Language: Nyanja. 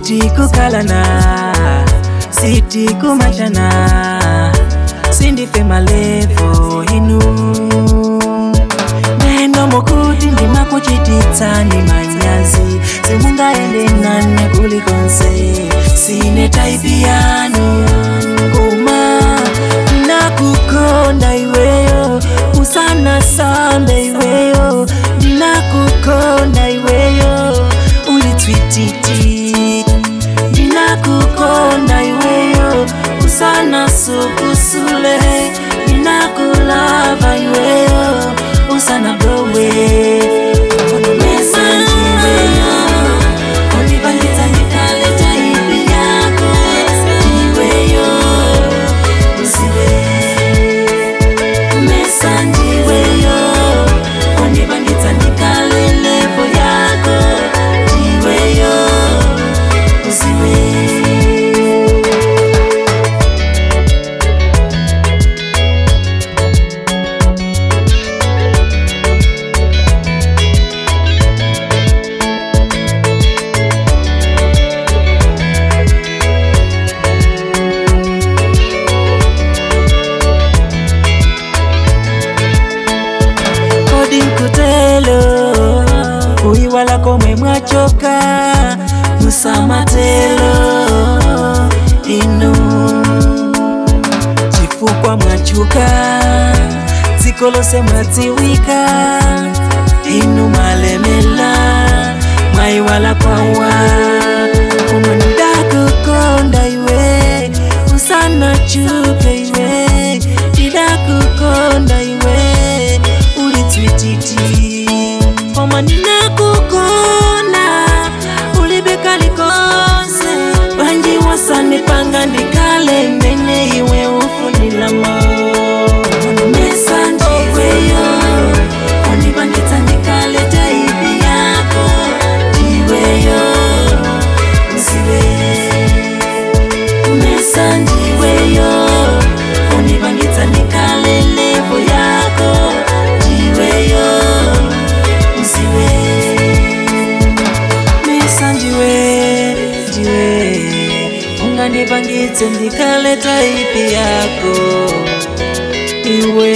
siti kukalana siti kumachana sindife malevo inu neno mokuti ndima kuchititsa ni manyazi simungaende nane kulikonse sine type yanu kuma nakukonda iweyo usana sande iweyo nakukonda iweyo ulitwititi nakukonda iweyo usana sukusule nakulava iweyo usana blowe Uiwala komwe mwachoka musamatelo inu chifukwa mwachuka zikolose mwadziwika inu malemela mwaiwala kwawa komwe ndakukonda iwe usana chuke iwe ndakukonda iwe ulitwititi koma ninakukona ulibeka likonse banji wasane panga ndikale mene iwe ufunilamo mesanji weyo unibangita ndikale taibi yako iweyo usiwe mesanji weyo unibangita ndikale levo yako iweyo unganibangitse ndikale type yako iwe